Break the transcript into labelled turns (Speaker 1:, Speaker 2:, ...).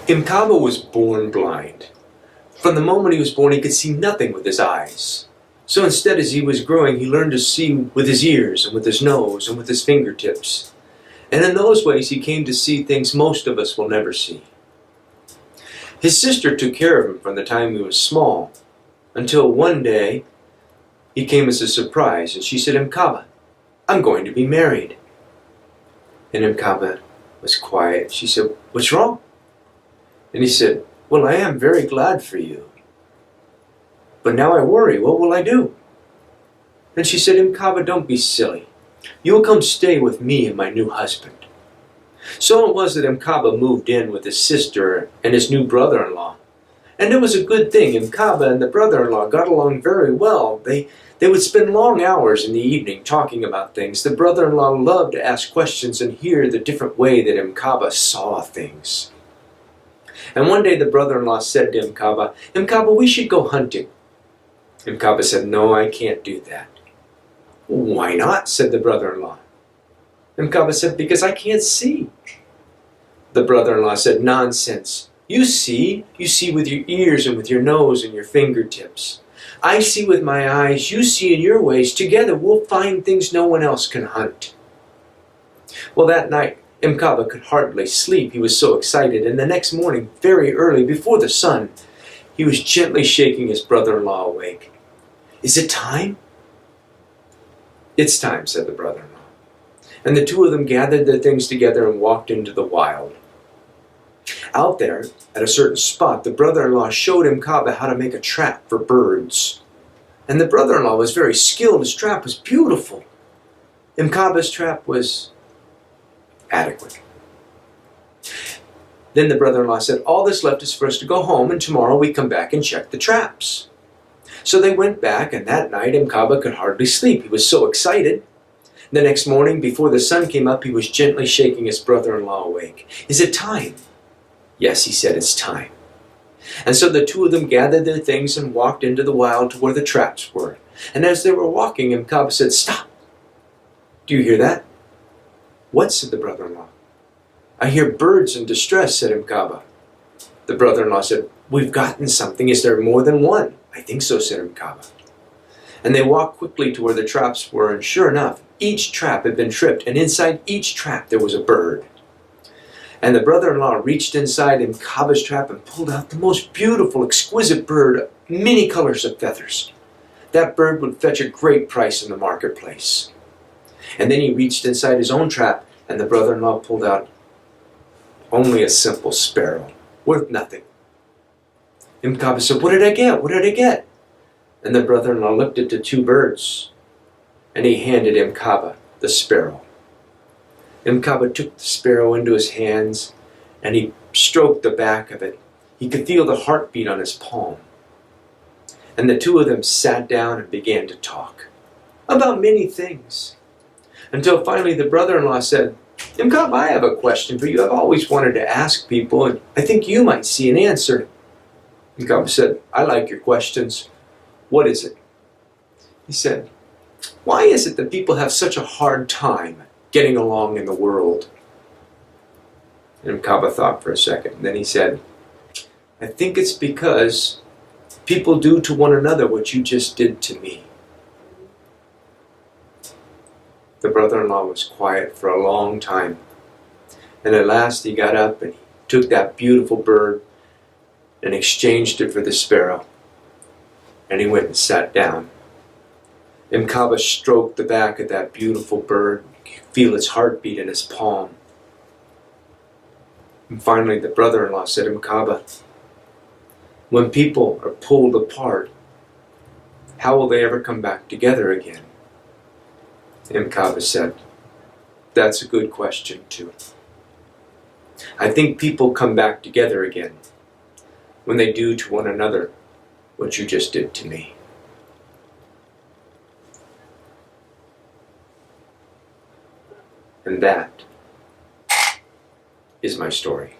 Speaker 1: Mkabas was born blind. From the moment he was born, he could see nothing with his eyes. So instead, as he was growing, he learned to see with his ears and with his nose and with his fingertips. And in those ways, he came to see things most of us will never see. His sister took care of him from the time he was small, until one day, he came as a surprise, and she said, "Mkabas, I'm going to be married." And Mkabas was quiet. She said, "What's wrong?" And he said, "Well, I am very glad for you. But now I worry, what will I do?" And she said, "Mkabas, don't be silly. You will come stay with me and my new husband." So it was that Mkabas moved in with his sister and his new brother-in-law. And it was a good thing. Mkabas and the brother-in-law got along very well. They would spend long hours in the evening talking about things. The brother-in-law loved to ask questions and hear the different way that Mkabas saw things. And one day the brother-in-law said to Mkabas, "Mkabas, we should go hunting." Mkabas said, "No, I can't do that." "Why not?" said the brother-in-law. Mkabas said, "Because I can't see." The brother-in-law said, "Nonsense. You see with your ears and with your nose and your fingertips. I see with my eyes, you see in your ways. Together we'll find things no one else can hunt." Well, that night, Mkabas could hardly sleep. He was so excited. And the next morning, very early, before the sun, he was gently shaking his brother-in-law awake. "Is it time?" "It's time," said the brother-in-law. And the two of them gathered their things together and walked into the wild. Out there, at a certain spot, the brother-in-law showed Mkabas how to make a trap for birds. And the brother-in-law was very skilled. His trap was beautiful. Mkabas' trap was adequate. Then the brother-in-law said, "All that's left is for us to go home, and tomorrow we come back and check the traps." So they went back, and that night Mkabas could hardly sleep. He was so excited. The next morning, before the sun came up, he was gently shaking his brother-in-law awake. "Is it time?" "Yes," he said, "it's time." And so the two of them gathered their things and walked into the wild to where the traps were. And as they were walking, Mkabas said, "Stop! Do you hear that?" "What?" said the brother-in-law. "I hear birds in distress," said Mkabas. The brother-in-law said, "We've gotten something. Is there more than one?" "I think so," said Mkabas. And they walked quickly to where the traps were, and sure enough, each trap had been tripped, and inside each trap there was a bird. And the brother-in-law reached inside Mkabas' trap and pulled out the most beautiful, exquisite bird, many colors of feathers. That bird would fetch a great price in the marketplace. And then he reached inside his own trap, and the brother-in-law pulled out only a simple sparrow, worth nothing. Mkabas said, "What did I get? What did I get?" And the brother-in-law looked at the two birds, and he handed Mkabas the sparrow. Mkabas took the sparrow into his hands, and he stroked the back of it. He could feel the heartbeat on his palm. And the two of them sat down and began to talk about many things. Until finally the brother-in-law said, "Mkabas, I have a question for you. I've always wanted to ask people, and I think you might see an answer." Mkabas said, "I like your questions. What is it?" He said, "Why is it that people have such a hard time getting along in the world?" And Mkabas thought for a second, and then he said, "I think it's because people do to one another what you just did to me." The brother-in-law was quiet for a long time, and at last he got up and he took that beautiful bird and exchanged it for the sparrow, and he went and sat down. Mkabas stroked the back of that beautiful bird. You could feel its heartbeat in his palm. And finally the brother-in-law said, "Mkabas, when people are pulled apart, how will they ever come back together again?" Mkabas said, "That's a good question too. I think people come back together again when they do to one another what you just did to me." And that is my story.